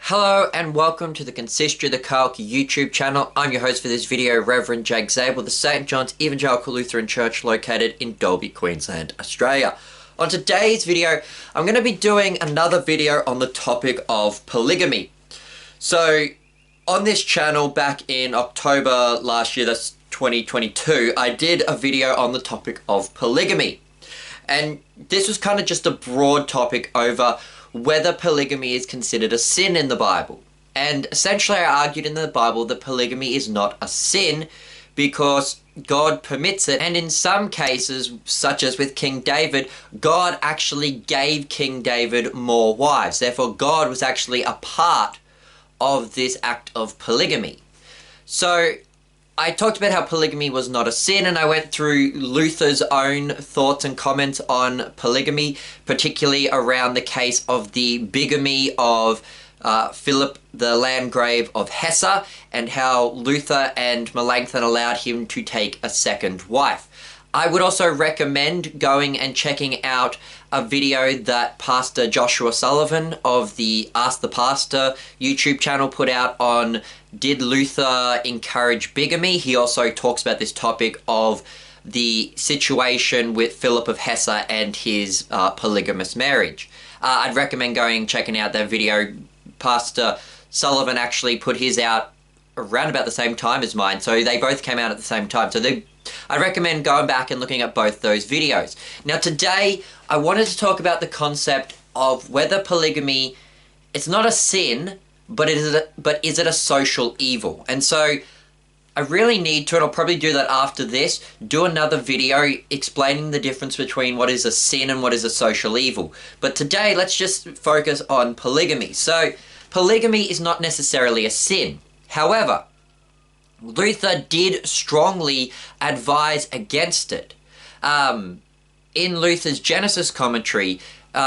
Hello and welcome to the Consistory of the Coelc YouTube channel. I'm your host for this video, Reverend Jake Zabel of the St. John's Evangelical Lutheran Church located in Dalby, Queensland, Australia. On today's video, I'm going to be doing another video on the topic of polygamy. So, on this channel back in October last year, that's 2022, I did a video on the topic of polygamy. And this was kind of just a broad topic over whether polygamy is considered a sin in the Bible. And essentially I argued in the Bible that polygamy is not a sin because God permits it, and in some cases, such as with King David, God actually gave King David more wives. Therefore, God was actually a part of this act of polygamy. So, I talked about how polygamy was not a sin, and I went through Luther's own thoughts and comments on polygamy, particularly around the case of the bigamy of Philip the Landgrave of Hesse, and how Luther and Melanchthon allowed him to take a second wife. I would also recommend going and checking out a video that Pastor Joshua Sullivan of the Ask the Pastor YouTube channel put out on Did Luther Encourage Bigamy? He also talks about this topic of the situation with Philip of Hesse and his polygamous marriage. I'd recommend going and checking out that video. Pastor Sullivan actually put his out around about the same time as mine, so they both came out at the same time. So I recommend going back and looking at both those videos. Now today, I wanted to talk about the concept of whether polygamy, it's not a sin, but is it a social evil? And so, I really need to, and I'll probably do that after this, do another video explaining the difference between what is a sin and what is a social evil. But today, let's just focus on polygamy. So, polygamy is not necessarily a sin. However, Luther did strongly advise against it. In Luther's Genesis commentary,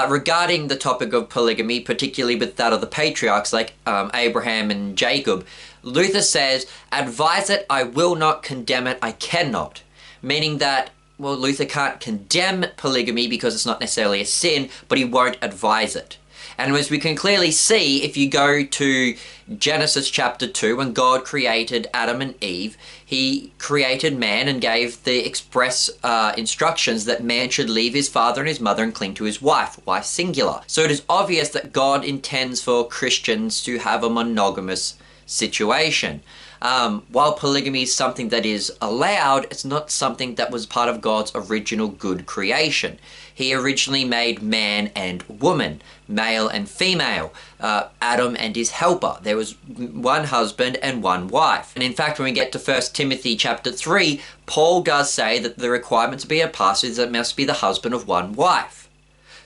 regarding the topic of polygamy, particularly with that of the patriarchs like Abraham and Jacob, Luther says, "Advise it, I will not; condemn it, I cannot." Meaning that, well, Luther can't condemn polygamy because it's not necessarily a sin, but he won't advise it. And as we can clearly see, if you go to Genesis chapter 2, when God created Adam and Eve, he created man and gave the express instructions that man should leave his father and his mother and cling to his wife singular. So it is obvious that God intends for Christians to have a monogamous situation. While polygamy is something that is allowed, it's not something that was part of God's original good creation. He originally made man and woman, male and female, Adam and his helper. There was one husband and one wife. And in fact, when we get to 1 Timothy chapter 3, Paul does say that the requirement to be a pastor is that it must be the husband of one wife.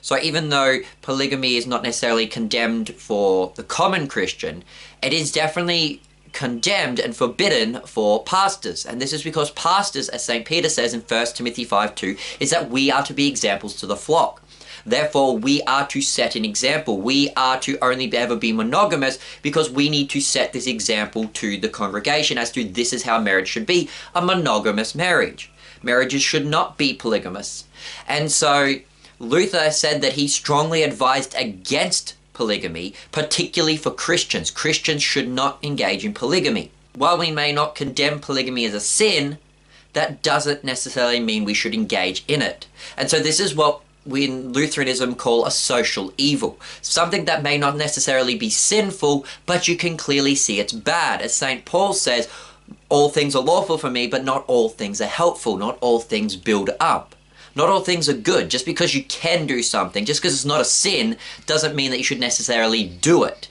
So even though polygamy is not necessarily condemned for the common Christian, it is definitely condemned and forbidden for pastors. And this is because pastors, as St. Peter says in 1 Timothy 5:2, is that we are to be examples to the flock. Therefore, we are to set an example. We are to only ever be monogamous because we need to set this example to the congregation as to this is how marriage should be, a monogamous marriage. Marriages should not be polygamous. And so Luther said that he strongly advised against polygamy, particularly for Christians. Christians should not engage in polygamy. While we may not condemn polygamy as a sin, that doesn't necessarily mean we should engage in it. And so this is what we in Lutheranism call a social evil. Something that may not necessarily be sinful, but you can clearly see it's bad. As St. Paul says, all things are lawful for me, but not all things are helpful. Not all things build up. Not all things are good. Just because you can do something, just because it's not a sin, doesn't mean that you should necessarily do it.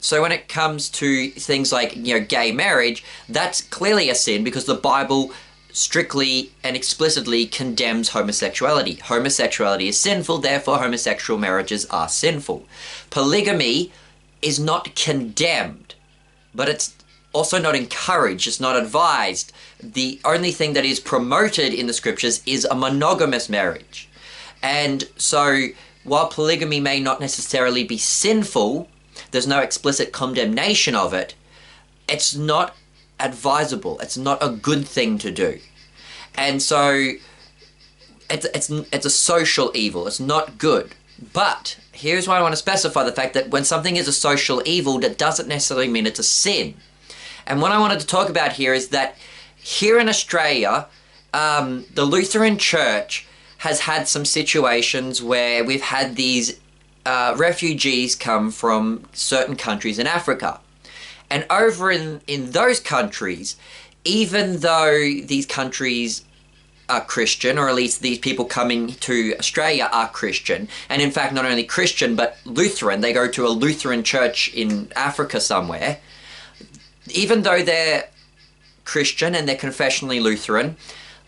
So when it comes to things like, gay marriage, that's clearly a sin because the Bible strictly and explicitly condemns homosexuality. Homosexuality is sinful, therefore homosexual marriages are sinful. Polygamy is not condemned, but it's also not encouraged, it's not advised. The only thing that is promoted in the scriptures is a monogamous marriage. And so, while polygamy may not necessarily be sinful, there's no explicit condemnation of it, it's not advisable, it's not a good thing to do. And so, it's a social evil, it's not good. But here's why I want to specify the fact that when something is a social evil, that doesn't necessarily mean it's a sin. And what I wanted to talk about here is that here in Australia, the Lutheran Church has had some situations where we've had these refugees come from certain countries in Africa. And over in those countries, even though these countries are Christian, or at least these people coming to Australia are Christian, and in fact not only Christian but Lutheran, they go to a Lutheran church in Africa somewhere, even though they're Christian and they're confessionally Lutheran,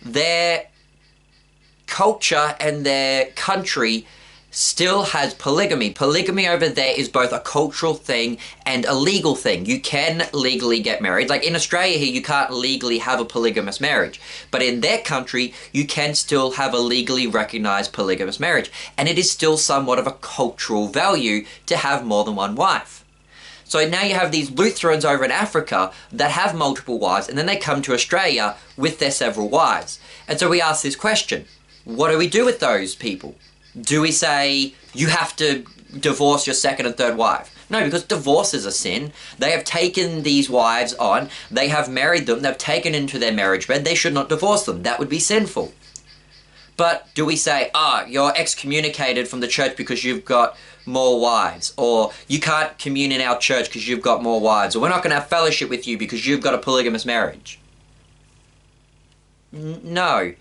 their culture and their country still has polygamy. Polygamy over there is both a cultural thing and a legal thing. You can legally get married. Like in Australia here, you can't legally have a polygamous marriage. But in their country, you can still have a legally recognized polygamous marriage. And it is still somewhat of a cultural value to have more than one wife. So now you have these Lutherans over in Africa that have multiple wives, and then they come to Australia with their several wives. And so we ask this question: what do we do with those people? Do we say, you have to divorce your second and third wife? No, because divorce is a sin. They have taken these wives on, they have married them, they've taken into their marriage bed, they should not divorce them. That would be sinful. But do we say, you're excommunicated from the church because you've got more wives, or you can't commune in our church because you've got more wives, or we're not going to have fellowship with you because you've got a polygamous marriage? No.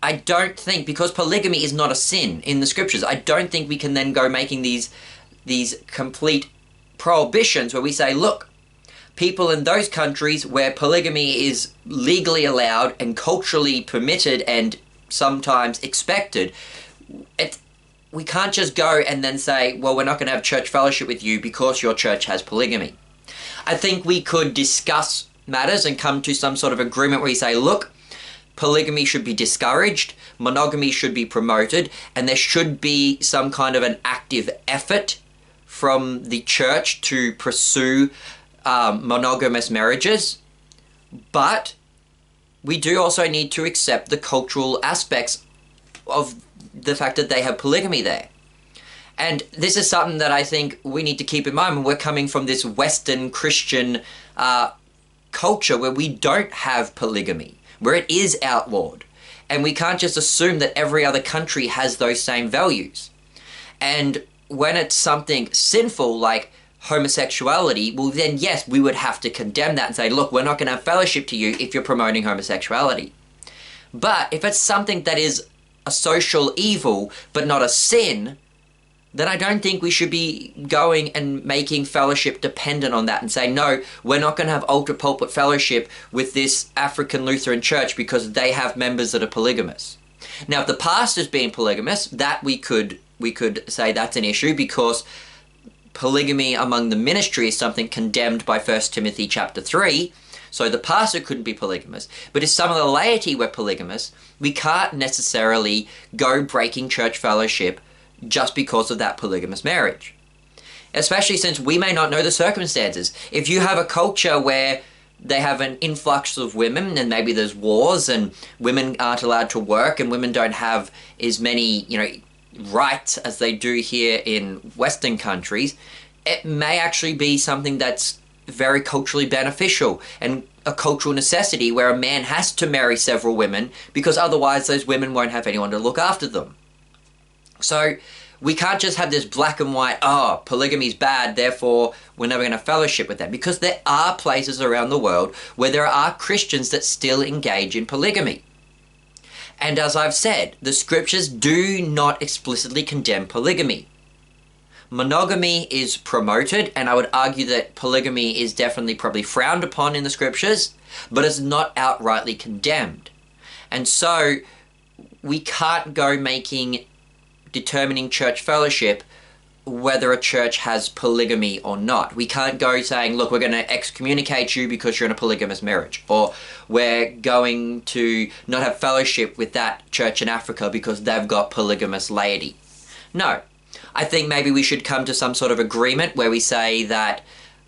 I don't think, because polygamy is not a sin in the scriptures, I don't think we can then go making these complete prohibitions where we say, look, people in those countries where polygamy is legally allowed and culturally permitted and sometimes expected, we can't just go and then say, well, we're not going to have church fellowship with you because your church has polygamy. I think we could discuss matters and come to some sort of agreement where you say, look, polygamy should be discouraged, monogamy should be promoted, and there should be some kind of an active effort from the church to pursue monogamous marriages. But we do also need to accept the cultural aspects of the fact that they have polygamy there. And this is something that I think we need to keep in mind when we're coming from this Western Christian culture where we don't have polygamy, where it is outlawed. And we can't just assume that every other country has those same values. And when it's something sinful like homosexuality, well then yes, we would have to condemn that and say, look, we're not going to have fellowship to you if you're promoting homosexuality. But if it's something that is a social evil but not a sin, then I don't think we should be going and making fellowship dependent on that and say, no, we're not going to have altar pulpit fellowship with this African Lutheran church because they have members that are polygamous. Now, if the pastor's being polygamous, that we could say that's an issue, because polygamy among the ministry is something condemned by 1 Timothy chapter 3. So the pastor couldn't be polygamous. But if some of the laity were polygamous, we can't necessarily go breaking church fellowship just because of that polygamous marriage. Especially since we may not know the circumstances. If you have a culture where they have an influx of women and maybe there's wars and women aren't allowed to work and women don't have as many, rights as they do here in Western countries, it may actually be something that's very culturally beneficial and a cultural necessity where a man has to marry several women because otherwise those women won't have anyone to look after them. So we can't just have this black and white, polygamy is bad, therefore we're never going to fellowship with them, because there are places around the world where there are Christians that still engage in polygamy. And as I've said, the scriptures do not explicitly condemn polygamy. Monogamy is promoted, and I would argue that polygamy is definitely probably frowned upon in the scriptures, but it's not outrightly condemned. And so we can't go determining church fellowship whether a church has polygamy or not. We can't go saying, look, we're going to excommunicate you because you're in a polygamous marriage, or we're going to not have fellowship with that church in Africa because they've got polygamous laity. No. I think maybe we should come to some sort of agreement where we say that,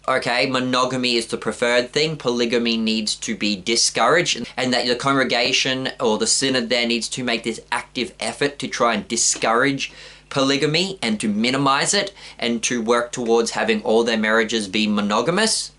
okay, monogamy is the preferred thing, polygamy needs to be discouraged, and that the congregation or the synod there needs to make this active effort to try and discourage polygamy and to minimize it and to work towards having all their marriages be monogamous,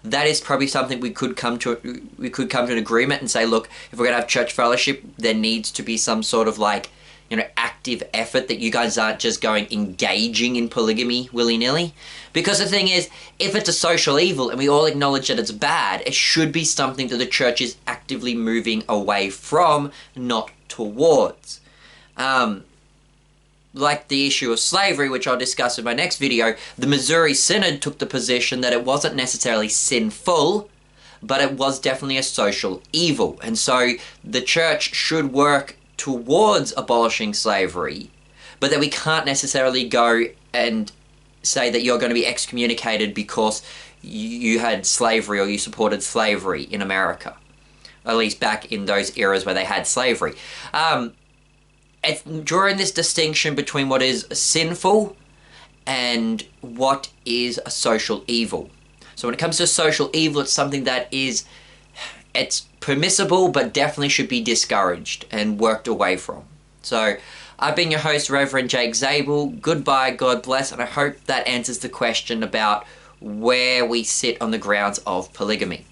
that is probably something we could come to an agreement and say, look, if we're going to have church fellowship, there needs to be some sort of like, you know, active effort that you guys aren't just engaging in polygamy willy-nilly. Because the thing is, if it's a social evil and we all acknowledge that it's bad, it should be something that the church is actively moving away from, not towards. Like the issue of slavery, which I'll discuss in my next video, the Missouri Synod took the position that it wasn't necessarily sinful, but it was definitely a social evil. And so the church should work towards abolishing slavery, but that we can't necessarily go and say that you're going to be excommunicated because you had slavery or you supported slavery in America, at least back in those eras where they had slavery. It's drawing this distinction between what is sinful and what is a social evil. So when it comes to social evil, it's something that it's permissible, but definitely should be discouraged and worked away from. So I've been your host, Reverend Jake Zabel. Goodbye, God bless, and I hope that answers the question about where we sit on the grounds of polygamy.